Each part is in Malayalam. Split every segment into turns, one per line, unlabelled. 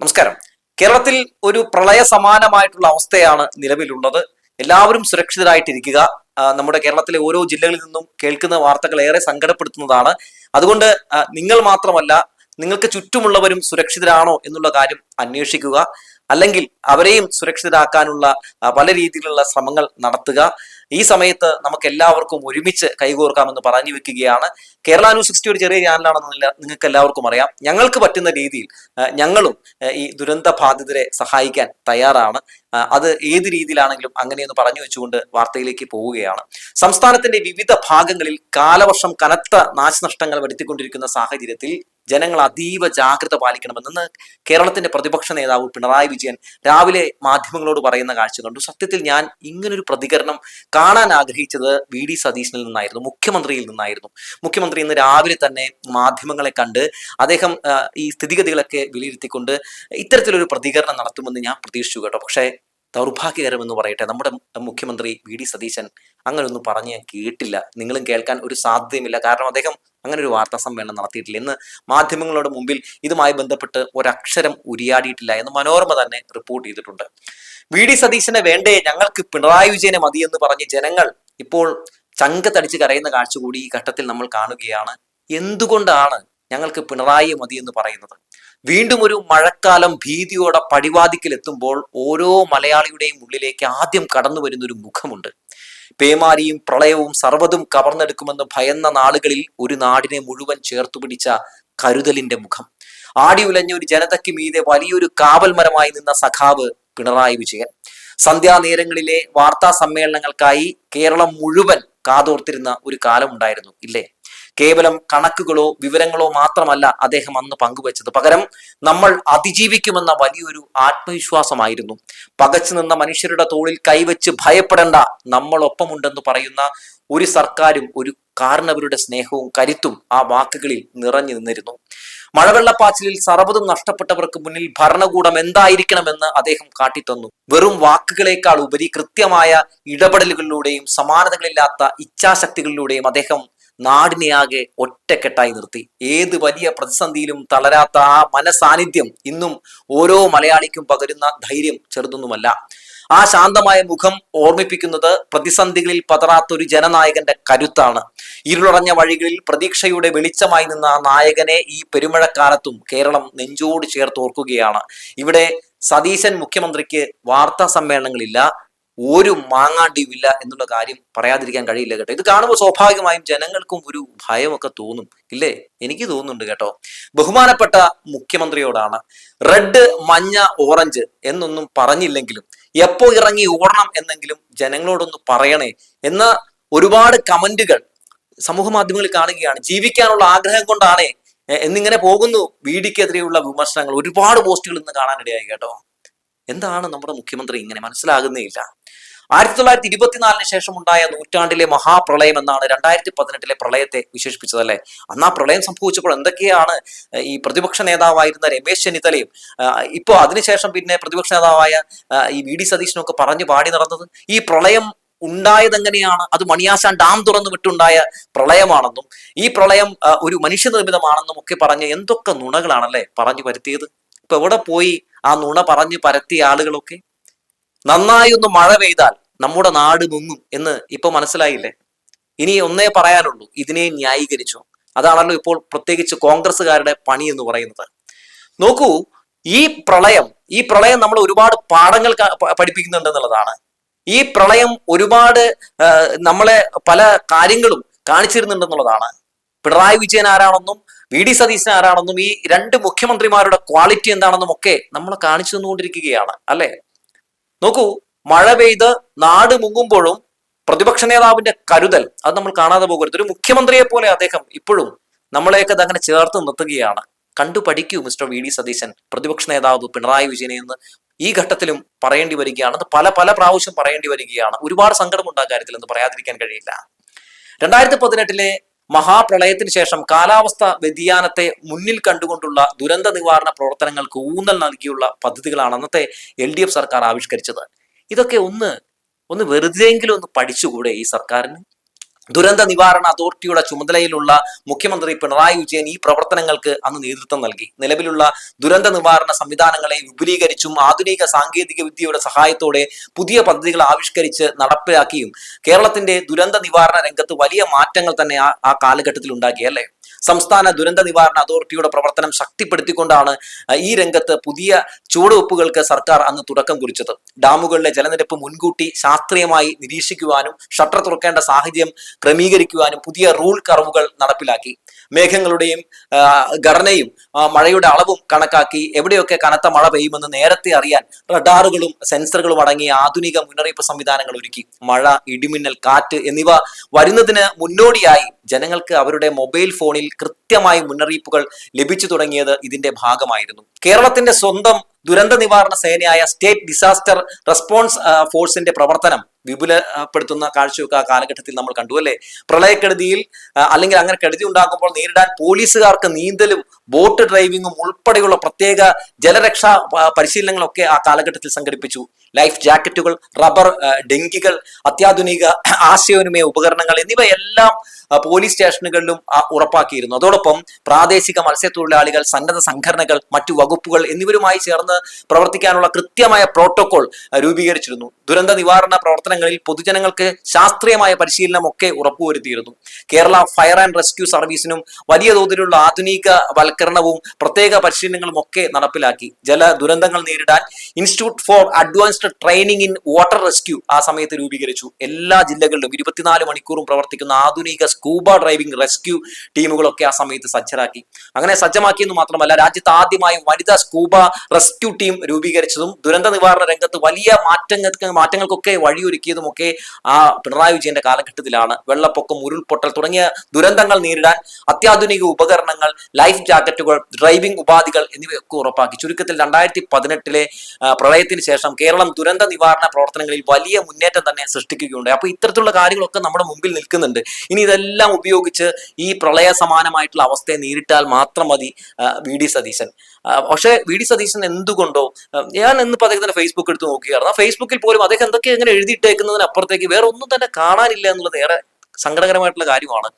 നമസ്കാരം. കേരളത്തിൽ ഒരു പ്രളയ സമാനമായിട്ടുള്ള അവസ്ഥയാണ് നിലവിലുള്ളത്. എല്ലാവരും സുരക്ഷിതരായിട്ടിരിക്കുക. നമ്മുടെ കേരളത്തിലെ ഓരോ ജില്ലകളിൽ നിന്നും കേൾക്കുന്ന വാർത്തകൾ ഏറെ സങ്കടപ്പെടുത്തുന്നതാണ്. അതുകൊണ്ട് നിങ്ങൾ മാത്രമല്ല, നിങ്ങൾക്ക് ചുറ്റുമുള്ളവരും സുരക്ഷിതരാണോ എന്നുള്ള കാര്യം അന്വേഷിക്കുക. അല്ലെങ്കിൽ അവരെയും സുരക്ഷിതരാക്കാനുള്ള പല രീതിയിലുള്ള ശ്രമങ്ങൾ നടത്തുക. ഈ സമയത്ത് നമുക്ക് എല്ലാവർക്കും ഒരുമിച്ച് കൈകോർക്കാമെന്ന് പറഞ്ഞു വെക്കുകയാണ്. കേരള ന്യൂസ് 60 ഒരു ചെറിയ ചാനലാണെന്നില്ല, നിങ്ങൾക്ക് എല്ലാവർക്കും അറിയാം. ഞങ്ങൾക്ക് പറ്റുന്ന രീതിയിൽ ഞങ്ങളും ഈ ദുരന്ത ബാധിതരെ സഹായിക്കാൻ തയ്യാറാണ്. അത് ഏത് രീതിയിലാണെങ്കിലും അങ്ങനെയൊന്ന് പറഞ്ഞു വെച്ചുകൊണ്ട് വാർത്തയിലേക്ക് പോവുകയാണ്. സംസ്ഥാനത്തിന്റെ വിവിധ ഭാഗങ്ങളിൽ കാലവർഷം കനത്ത നാശനഷ്ടങ്ങൾ വരുത്തിക്കൊണ്ടിരിക്കുന്ന സാഹചര്യത്തിൽ ജനങ്ങൾ അതീവ ജാഗ്രത പാലിക്കണമെന്ന് കേരളത്തിന്റെ പ്രതിപക്ഷ നേതാവ് പിണറായി വിജയൻ രാവിലെ മാധ്യമങ്ങളോട് പറയുന്ന കാഴ്ച കണ്ടു. സത്യത്തിൽ ഞാൻ ഇങ്ങനൊരു പ്രതികരണം കാണാൻ ആഗ്രഹിച്ചത് വി.ഡി. സതീശനിൽ നിന്നായിരുന്നു, മുഖ്യമന്ത്രിയിൽ നിന്നായിരുന്നു. മുഖ്യമന്ത്രി ഇന്ന് രാവിലെ തന്നെ മാധ്യമങ്ങളെ കണ്ട് അദ്ദേഹം ഈ സ്ഥിതിഗതികളൊക്കെ വിലയിരുത്തിക്കൊണ്ട് ഇത്തരത്തിലൊരു പ്രതികരണം നടത്തുമെന്ന് ഞാൻ പ്രതീക്ഷിച്ചു കേട്ടോ. പക്ഷേ ദൗർഭാഗ്യകരമെന്ന് പറയട്ടെ, നമ്മുടെ മുഖ്യമന്ത്രി വി.ഡി. സതീശൻ അങ്ങനെ ഒന്നും പറഞ്ഞ് ഞാൻ കേട്ടില്ല. നിങ്ങളും കേൾക്കാൻ ഒരു സാധ്യതയുമില്ല. കാരണം അദ്ദേഹം അങ്ങനെ ഒരു വാർത്താ സമ്മേളനം നടത്തിയിട്ടില്ല. ഇന്ന് മാധ്യമങ്ങളുടെ മുമ്പിൽ ഇതുമായി ബന്ധപ്പെട്ട് ഒരക്ഷരം ഉരിയാടിയിട്ടില്ല എന്ന് മനോരമ തന്നെ റിപ്പോർട്ട് ചെയ്തിട്ടുണ്ട്. വി.ഡി. സതീശനെ വേണ്ടേ, ഞങ്ങൾക്ക് പിണറായി വിജയനെ മതിയെന്ന് പറഞ്ഞ് ജനങ്ങൾ ഇപ്പോൾ ചങ്കത്തടിച്ച് കരയുന്ന കാഴ്ച കൂടി ഈ ഘട്ടത്തിൽ നമ്മൾ കാണുകയാണ്. എന്തുകൊണ്ടാണ് ഞങ്ങൾക്ക് പിണറായി മതി എന്ന് പറയുന്നത്? വീണ്ടും ഒരു മഴക്കാലം ഭീതിയോടെ പടിവാതിക്കൽ എത്തുമ്പോൾ ഓരോ മലയാളിയുടെയും ഉള്ളിലേക്ക് ആദ്യം കടന്നു വരുന്ന ഒരു മുഖമുണ്ട്. പേമാരിയും പ്രളയവും സർവ്വതും കവർന്നെടുക്കുമെന്ന് ഭയന്ന നാളുകളിൽ ഒരു നാടിനെ മുഴുവൻ ചേർത്തുപിടിച്ച കരുതലിന്റെ മുഖം. ആടി ഉലഞ്ഞ ഒരു ജനതയ്ക്ക് മീതെ വലിയൊരു കാവൽ മരമായി നിന്ന സഖാവ് പിണറായി വിജയൻ. സന്ധ്യാനേരങ്ങളിലെ വാർത്താ സമ്മേളനങ്ങൾക്കായി കേരളം മുഴുവൻ കാതോർത്തിരുന്ന ഒരു കാലം ഉണ്ടായിരുന്നു, ഇല്ലേ? കേവലം കണക്കുകളോ വിവരങ്ങളോ മാത്രമല്ല അദ്ദേഹം അന്ന് പങ്കുവച്ചത്. പകരം നമ്മൾ അതിജീവിക്കുമെന്ന വലിയൊരു ആത്മവിശ്വാസമായിരുന്നു. പകച്ചു നിന്ന മനുഷ്യരുടെ തോളിൽ കൈവച്ച് ഭയപ്പെടേണ്ട, നമ്മളൊപ്പമുണ്ടെന്ന് പറയുന്ന ഒരു സർക്കാരും ഒരു കാരണവരുടെ സ്നേഹവും കരുത്തും ആ വാക്കുകളിൽ നിറഞ്ഞു നിന്നിരുന്നു. മഴവെള്ളപ്പാച്ചിലിൽ സർവ്വതും നഷ്ടപ്പെട്ടവർക്ക് മുന്നിൽ ഭരണകൂടം എന്തായിരിക്കണമെന്ന് അദ്ദേഹം കാട്ടിത്തന്നു. വെറും വാക്കുകളേക്കാൾ ഉപരി കൃത്യമായ ഇടപെടലുകളിലൂടെയും സമാനതകളില്ലാത്ത ഇച്ഛാശക്തികളിലൂടെയും അദ്ദേഹം നാടിനെയാകെ ഒറ്റക്കെട്ടായി നിർത്തി. ഏത് വലിയ പ്രതിസന്ധിയിലും തളരാത്ത ആ മനസാന്നിധ്യം ഇന്നും ഓരോ മലയാളിക്കും പകരുന്ന ധൈര്യം ചെറുതൊന്നുമല്ല. ആ ശാന്തമായ മുഖം ഓർമ്മിപ്പിക്കുന്നത് പ്രതിസന്ധികളിൽ പതറാത്ത ഒരു ജനനായകന്റെ കരുത്താണ്. ഇരുളടഞ്ഞ വഴികളിൽ പ്രതീക്ഷയുടെ വെളിച്ചമായി നിന്ന ആ നായകനെ ഈ പെരുമഴക്കാലത്തും കേരളം നെഞ്ചോട് ചേർത്തോർക്കുകയാണ്. ഇവിടെ സതീശൻ മുഖ്യമന്ത്രിക്ക് വാർത്താ സമ്മേളനങ്ങളില്ല, ഒരു മാങ്ങാണ്ടിയുമില്ല എന്നുള്ള കാര്യം പറയാതിരിക്കാൻ കഴിയില്ല കേട്ടോ. ഇത് കാണുമ്പോൾ സ്വാഭാവികമായും ജനങ്ങൾക്കും ഒരു ഭയമൊക്കെ തോന്നും, ഇല്ലേ? എനിക്ക് തോന്നുന്നുണ്ട് കേട്ടോ. ബഹുമാനപ്പെട്ട മുഖ്യമന്ത്രിയോടാണ് റെഡ്, മഞ്ഞ, ഓറഞ്ച് എന്നൊന്നും പറഞ്ഞില്ലെങ്കിലും എപ്പോ ഇറങ്ങി ഓടണം എന്നെങ്കിലും ജനങ്ങളോടൊന്ന് പറയണേ എന്ന ഒരുപാട് കമന്റുകൾ സമൂഹ മാധ്യമങ്ങളിൽ കാണുകയാണ്. ജീവിക്കാനുള്ള ആഗ്രഹം കൊണ്ടാണേ എന്നിങ്ങനെ പോകുന്നു വി.ഡിക്കെതിരെയുള്ള വിമർശനങ്ങൾ. ഒരുപാട് പോസ്റ്റുകൾ ഇന്ന് കാണാനിടയായി കേട്ടോ. എന്താണ് നമ്മുടെ മുഖ്യമന്ത്രി ഇങ്ങനെ? മനസ്സിലാകുന്നേ ഇല്ല. 1924 ശേഷം ഉണ്ടായ നൂറ്റാണ്ടിലെ മഹാപ്രളയം എന്നാണ് 2018 പ്രളയത്തെ വിശേഷിപ്പിച്ചതല്ലേ. അന്ന് ആ പ്രളയം സംഭവിച്ചപ്പോൾ എന്തൊക്കെയാണ് ഈ പ്രതിപക്ഷ നേതാവായിരുന്ന രമേശ് ചെന്നിത്തലയും ഇപ്പോൾ അതിനുശേഷം പിന്നെ പ്രതിപക്ഷ നേതാവായ ഈ വി.ഡി. സതീശനൊക്കെ പറഞ്ഞു പാടി നടന്നത്. ഈ പ്രളയം ഉണ്ടായതെങ്ങനെയാണ്, അത് മണിയാശാൻ ഡാം തുറന്നു വിട്ടുണ്ടായ പ്രളയമാണെന്നും ഈ പ്രളയം ഒരു മനുഷ്യനിർമ്മിതമാണെന്നും ഒക്കെ പറഞ്ഞ് എന്തൊക്കെ നുണകളാണല്ലേ പറഞ്ഞു പരത്തിയത്. ഇപ്പൊ എവിടെ പോയി ആ നുണ പറഞ്ഞു പരത്തിയ ആളുകളൊക്കെ? നന്നായി ഒന്ന് മഴ പെയ്താൽ നമ്മുടെ നാട് മുങ്ങും എന്ന് ഇപ്പൊ മനസ്സിലായില്ലേ? ഇനി ഒന്നേ പറയാനുള്ളൂ, ഇതിനെ ന്യായീകരിച്ചു. അതാണല്ലോ ഇപ്പോൾ പ്രത്യേകിച്ച് കോൺഗ്രസ്സുകാരുടെ പണി എന്ന് പറയുന്നത്. നോക്കൂ, ഈ പ്രളയം നമ്മൾ ഒരുപാട് പാഠങ്ങൾ പഠിപ്പിക്കുന്നുണ്ടെന്നുള്ളതാണ്. ഈ പ്രളയം ഒരുപാട് നമ്മളെ പല കാര്യങ്ങളും കാണിച്ചിരുന്നുണ്ടെന്നുള്ളതാണ്. പിണറായി വിജയൻ ആരാണെന്നും വി.ഡി. സതീശൻ ആരാണെന്നും ഈ രണ്ട് മുഖ്യമന്ത്രിമാരുടെ ക്വാളിറ്റി എന്താണെന്നും ഒക്കെ നമ്മൾ കാണിച്ചു തന്നുകൊണ്ടിരിക്കുകയാണ്, അല്ലെ? നോക്കൂ, മഴ പെയ്ത് നാട് മുങ്ങുമ്പോഴും പ്രതിപക്ഷ നേതാവിന്റെ കരുതൽ അത് നമ്മൾ കാണാതെ പോകരുത്. ഒരു മുഖ്യമന്ത്രിയെ പോലെ അദ്ദേഹം ഇപ്പോഴും നമ്മളെയൊക്കെ അങ്ങനെ ചേർത്ത് നിർത്തുകയാണ്. കണ്ടു പഠിക്കൂ മിസ്റ്റർ വി.ഡി. സതീശൻ, പ്രതിപക്ഷ നേതാവ് പിണറായി വിജയനെ എന്ന് ഈ ഘട്ടത്തിലും പറയേണ്ടി വരികയാണ്. അത് പല പ്രാവശ്യം പറയേണ്ടി വരികയാണ്. ഒരുപാട് സങ്കടമുണ്ട് ആ കാര്യത്തിൽ എന്ന് പറയാതിരിക്കാൻ കഴിയില്ല. 2018 മഹാപ്രളയത്തിന് ശേഷം കാലാവസ്ഥ വ്യതിയാനത്തെ മുന്നിൽ കണ്ടുകൊണ്ടുള്ള ദുരന്ത നിവാരണ പ്രവർത്തനങ്ങൾക്ക് ഊന്നൽ നൽകിയുള്ള പദ്ധതികളാണ് അന്നത്തെ LDF സർക്കാർ ആവിഷ്കരിച്ചത്. ഇതൊക്കെ ഒന്ന് വെറുതെയെങ്കിലും ഒന്ന് പഠിച്ചുകൂടെ ഈ സർക്കാരിന്? ദുരന്ത നിവാരണ അതോറിറ്റിയുടെ ചുമതലയിലുള്ള മുഖ്യമന്ത്രി പിണറായി വിജയൻ ഈ പ്രവർത്തനങ്ങൾക്ക് അന്ന് നേതൃത്വം നൽകി. നിലവിലുള്ള ദുരന്ത നിവാരണ സംവിധാനങ്ങളെ വിപുലീകരിച്ചും ആധുനിക സാങ്കേതിക വിദ്യയുടെ സഹായത്തോടെ പുതിയ പദ്ധതികൾ ആവിഷ്കരിച്ച് നടപ്പിലാക്കിയും കേരളത്തിന്റെ ദുരന്ത നിവാരണ രംഗത്ത് വലിയ മാറ്റങ്ങൾ തന്നെ ആ കാലഘട്ടത്തിൽ ഉണ്ടാക്കി, അല്ലേ? സംസ്ഥാന ദുരന്ത നിവാരണ അതോറിറ്റിയുടെ പ്രവർത്തനം ശക്തിപ്പെടുത്തിക്കൊണ്ടാണ് ഈ രംഗത്ത് പുതിയ ചുവടുവെപ്പുകൾക്ക് സർക്കാർ അന്ന് തുടക്കം കുറിച്ചത്. ഡാമുകളിലെ ജലനിരപ്പ് മുൻകൂട്ടി ശാസ്ത്രീയമായി നിരീക്ഷിക്കുവാനും ഷട്ടർ തുറക്കേണ്ട സാഹചര്യം ക്രമീകരിക്കുവാനും പുതിയ റൂൾ കർവുകൾ നടപ്പിലാക്കി. മേഘങ്ങളുടെയും ഘടനയും മഴയുടെ അളവും കണക്കാക്കി എവിടെയൊക്കെ കനത്ത മഴ പെയ്യുമെന്ന് നേരത്തെ അറിയാൻ റഡാറുകളും സെൻസറുകളും അടങ്ങിയ ആധുനിക മുന്നറിയിപ്പ് സംവിധാനങ്ങൾ ഒരുക്കി. മഴ, ഇടിമിന്നൽ, കാറ്റ് എന്നിവ വരുന്നതിന് മുന്നോടിയായി ജനങ്ങൾക്ക് അവരുടെ മൊബൈൽ ഫോണിൽ കൃത്യമായി മുന്നറിയിപ്പുകൾ ലഭിച്ചു തുടങ്ങിയത് ഇതിന്റെ ഭാഗമായിരുന്നു. കേരളത്തിന്റെ സ്വന്തം ദുരന്ത നിവാരണ സേനയായ സ്റ്റേറ്റ് ഡിസാസ്റ്റർ റെസ്പോൺസ് ഫോഴ്സിന്റെ പ്രവർത്തനം വിപുലപ്പെടുത്തുന്ന കാഴ്ചയൊക്കെ ആ കാലഘട്ടത്തിൽ നമ്മൾ കണ്ടു, അല്ലേ? പ്രളയക്കെടുതിയിൽ അല്ലെങ്കിൽ അങ്ങനെ കെടുതി ഉണ്ടാകുമ്പോൾ നേരിടാൻ പോലീസുകാർക്ക് നീന്തലും ബോട്ട് ഡ്രൈവിംഗും ഉൾപ്പെടെയുള്ള പ്രത്യേക ജലരക്ഷാ പരിശീലനങ്ങളൊക്കെ ആ കാലഘട്ടത്തിൽ സംഘടിപ്പിച്ചു. ലൈഫ് ജാക്കറ്റുകൾ, റബ്ബർ ഡെങ്കികൾ, അത്യാധുനിക ആശയവിനിമയ ഉപകരണങ്ങൾ എന്നിവയെല്ലാം പോലീസ് സ്റ്റേഷനുകളിലും ഉറപ്പാക്കിയിരുന്നു. അതോടൊപ്പം പ്രാദേശിക മത്സ്യത്തൊഴിലാളികൾ, സന്നദ്ധ സംഘടനകൾ, മറ്റു വകുപ്പുകൾ എന്നിവരുമായി ചേർന്ന് പ്രവർത്തിക്കാനുള്ള കൃത്യമായ പ്രോട്ടോകോൾ രൂപീകരിച്ചിരുന്നു. ദുരന്ത നിവാരണ പ്രവർത്തനങ്ങളിൽ പൊതുജനങ്ങൾക്ക് ശാസ്ത്രീയമായ പരിശീലനം ഒക്കെ ഉറപ്പുവരുത്തിയിരുന്നു. കേരള ഫയർ ആൻഡ് റെസ്ക്യൂ സർവീസിനും വലിയ തോതിലുള്ള ആധുനിക വൽക്കരണവും പ്രത്യേക പരിശീലനങ്ങളും ഒക്കെ നടപ്പിലാക്കി. ജല ദുരന്തങ്ങൾ നേരിടാൻ institute for advanced training in water rescue ആ സമയത്ത് രൂപീകരിച്ചു. എല്ലാ ജില്ലകളിലും 24 മണിക്കൂറും പ്രവർത്തിക്കുന്ന ആധുനിക സ്കൂബ ഡ്രൈവിംഗ് റെസ്ക്യൂ ടീമുകളൊക്കെ ആ സമയത്ത് സജ്ജരാക്കി. അങ്ങനെ സജ്ജമാക്കിയെന്ന് മാത്രമല്ല, രാജ്യത്ത് ആദ്യമായി വനിതാ സ്കൂബ റെസ്ക്യൂ ടീം രൂപീകരിച്ചതും ദുരന്ത നിവാരണ രംഗത്ത് വലിയ മാറ്റങ്ങൾക്കൊക്കെ വഴിയൊരുക്കിയതുമൊക്കെ ആ പിണറായി വിജയന്റെ കാലഘട്ടത്തിലാണ്. വെള്ളപ്പൊക്കം, ഉരുൾപൊട്ടൽ തുടങ്ങിയ ദുരന്തങ്ങൾ നേരിടാൻ അത്യാധുനിക ഉപകരണങ്ങൾ, ലൈഫ് ജാക്കറ്റുകൾ, ഡ്രൈവിംഗ് ഉപാധികൾ എന്നിവയൊക്കെ ഉറപ്പാക്കി. ചുരുക്കത്തിൽ 2018 പ്രളയത്തിന് ശേഷം കേരളം ദുരന്ത നിവാരണ പ്രവർത്തനങ്ങളിൽ വലിയ മുന്നേറ്റം തന്നെ സൃഷ്ടിക്കുകയുണ്ടായി. അപ്പൊ ഇത്തരത്തിലുള്ള കാര്യങ്ങളൊക്കെ നമ്മുടെ മുമ്പിൽ നിൽക്കുന്നുണ്ട്. ഇനി ഇതെല്ലാം ഉപയോഗിച്ച് ഈ പ്രളയ സമാനമായിട്ടുള്ള അവസ്ഥയെ നേരിട്ടാൽ മാത്രം മതി വി.ഡി. സതീശൻ. പക്ഷേ വി.ഡി. സതീശൻ എന്തുകൊണ്ടോ, ഞാൻ ഇന്നിപ്പോൾ അദ്ദേഹത്തിന്റെ ഫേസ്ബുക്ക് എടുത്ത് നോക്കുകയായിരുന്നു. ആ ഫേസ്ബുക്കിൽ പോലും അദ്ദേഹം എന്തൊക്കെ എങ്ങനെ എഴുതിയിട്ടേക്കുന്നതിനപ്പുറത്തേക്ക് വേറെ ഒന്നും തന്നെ കാണാനില്ല എന്നുള്ളത് ഏറെ സങ്കടകരമായിട്ടുള്ള കാര്യമാണ്.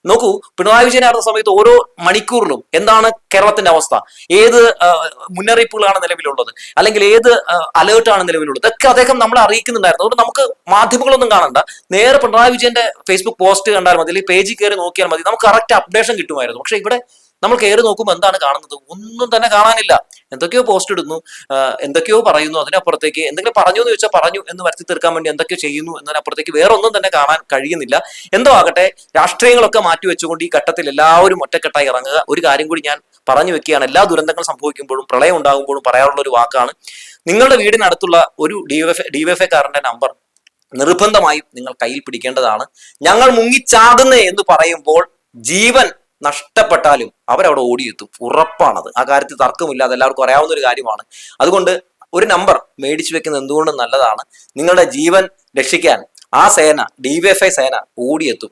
നോക്കൂ, പിണറായി വിജയൻ ആയിരുന്ന സമയത്ത് ഓരോ മണിക്കൂറിലും എന്താണ് കേരളത്തിന്റെ അവസ്ഥ, ഏത് മുന്നറിയിപ്പുകളാണ് നിലവിലുള്ളത്, അല്ലെങ്കിൽ ഏത് അലേർട്ടാണ് നിലവിലുള്ളത്, ഇതൊക്കെ അദ്ദേഹം നമ്മളെ അറിയിക്കുന്നുണ്ടായിരുന്നു. അതുകൊണ്ട് നമുക്ക് മാധ്യമങ്ങളൊന്നും കാണണ്ട, നേരെ പിണറായി വിജയന്റെ ഫേസ്ബുക്ക് പോസ്റ്റ് കണ്ടാൽ മതി, അല്ലെങ്കിൽ പേജിൽ കയറി നോക്കിയാൽ മതി, നമുക്ക് കറക്റ്റ് അപ്ഡേഷൻ കിട്ടുമായിരുന്നു. പക്ഷെ ഇവിടെ നമ്മൾ കയറി നോക്കുമ്പോൾ എന്താണ് കാണുന്നത്? ഒന്നും തന്നെ കാണാനില്ല. എന്തൊക്കെയോ പോസ്റ്റ് ഇടുന്നു, എന്തൊക്കെയോ പറയുന്നു, അതിനപ്പുറത്തേക്ക് എന്തെങ്കിലും പറഞ്ഞു എന്ന് ചോദിച്ചാൽ പറഞ്ഞു എന്ന് വരുത്തി തീർക്കാൻ വേണ്ടി എന്തൊക്കെയോ ചെയ്യുന്നു എന്നതിനപ്പുറത്തേക്ക് വേറെ ഒന്നും തന്നെ കാണാൻ കഴിയുന്നില്ല. എന്തോ ആകട്ടെ, രാഷ്ട്രീയങ്ങളൊക്കെ മാറ്റിവെച്ചുകൊണ്ട് ഈ ഘട്ടത്തിൽ എല്ലാവരും ഒറ്റക്കെട്ടായി ഇറങ്ങുക. ഒരു കാര്യം കൂടി ഞാൻ പറഞ്ഞു വെക്കുകയാണ്, എല്ലാ ദുരന്തങ്ങൾ സംഭവിക്കുമ്പോഴും പ്രളയം ഉണ്ടാകുമ്പോഴും പറയാനുള്ള ഒരു വാക്കാണ്, നിങ്ങളുടെ വീടിനടുത്തുള്ള ഒരു ഡിവൈഎഫ്ഐക്കാരന്റെ നമ്പർ നിർബന്ധമായും നിങ്ങൾ കയ്യിൽ പിടിക്കേണ്ടതാണ്. ഞങ്ങൾ മുങ്ങിച്ചാകുന്നേ എന്ന് പറയുമ്പോൾ ജീവൻ നഷ്ടപ്പെട്ടാലും അവരവിടെ ഓടിയെത്തും, ഉറപ്പാണത്. ആ കാര്യത്തിൽ തർക്കമില്ല, അതെല്ലാവർക്കും അറിയാവുന്ന ഒരു കാര്യമാണ്. അതുകൊണ്ട് ഒരു നമ്പർ മേടിച്ചു വെക്കുന്നത് എന്തുകൊണ്ടും നല്ലതാണ്. നിങ്ങളുടെ ജീവൻ രക്ഷിക്കാൻ ആ സേന, ഡിവൈഎഫ്ഐ സേന ഓടിയെത്തും.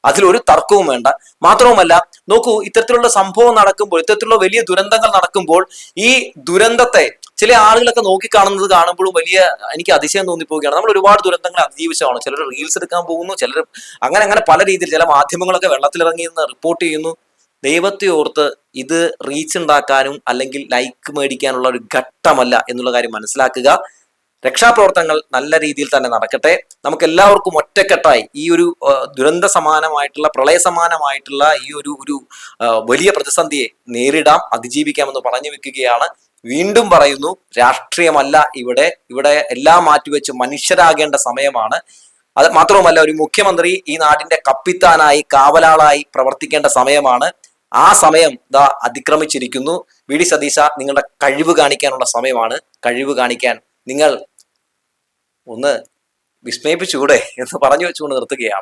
അതിലൊരു തർക്കവും വേണ്ട. മാത്രവുമല്ല, നോക്കൂ, ഇത്തരത്തിലുള്ള സംഭവം നടക്കുമ്പോൾ, ഇത്തരത്തിലുള്ള വലിയ ദുരന്തങ്ങൾ നടക്കുമ്പോൾ ഈ ദുരന്തത്തെ ചില ആളുകളൊക്കെ നോക്കിക്കാണുന്നത് കാണുമ്പോഴും എനിക്ക് അതിശയം തോന്നിപ്പോവുകയാണ്. നമ്മൾ ഒരുപാട് ദുരന്തങ്ങൾ അതിജീവിച്ചതാണ്. ചിലർ റീൽസ് എടുക്കാൻ പോകുന്നു, ചിലർ അങ്ങനെ പല രീതിയിൽ, ചില മാധ്യമങ്ങളൊക്കെ വെള്ളത്തിലിറങ്ങിയെന്ന് റിപ്പോർട്ട് ചെയ്യുന്നു. ദൈവത്തെ ഓർത്ത് ഇത് റീച്ച് ഉണ്ടാക്കാനും അല്ലെങ്കിൽ ലൈക്ക് മേടിക്കാനുള്ള ഒരു ഘട്ടമല്ല എന്നുള്ള കാര്യം മനസ്സിലാക്കുക. രക്ഷാപ്രവർത്തനങ്ങൾ നല്ല രീതിയിൽ തന്നെ നടക്കട്ടെ. നമുക്ക് എല്ലാവർക്കും ഒറ്റക്കെട്ടായി ഈ ഒരു ദുരന്ത സമാനമായിട്ടുള്ള, പ്രളയ സമാനമായിട്ടുള്ള ഈ ഒരു വലിയ പ്രതിസന്ധിയെ നേരിടാം, അതിജീവിക്കാമെന്ന് പറഞ്ഞു വെക്കുകയാണ്. വീണ്ടും പറയുന്നു, രാഷ്ട്രീയമല്ല ഇവിടെ എല്ലാം മാറ്റിവെച്ച് മനുഷ്യരാകേണ്ട സമയമാണ്. അത് മാത്രവുമല്ല, ഒരു മുഖ്യമന്ത്രി ഈ നാടിന്റെ കപ്പിത്താനായി, കാവലാളായി പ്രവർത്തിക്കേണ്ട സമയമാണ്. ആ സമയം അതിക്രമിച്ചിരിക്കുന്നു. വി.ഡി. സതീശ, നിങ്ങളുടെ കഴിവ് കാണിക്കാനുള്ള സമയമാണ്. കഴിവ് കാണിക്കാൻ നിങ്ങൾ ഒന്ന് വിസ്മയിപ്പിച്ചുകൂടെ എന്ന് പറഞ്ഞു വെച്ചുകൊണ്ട് നിർത്തുകയാണ്.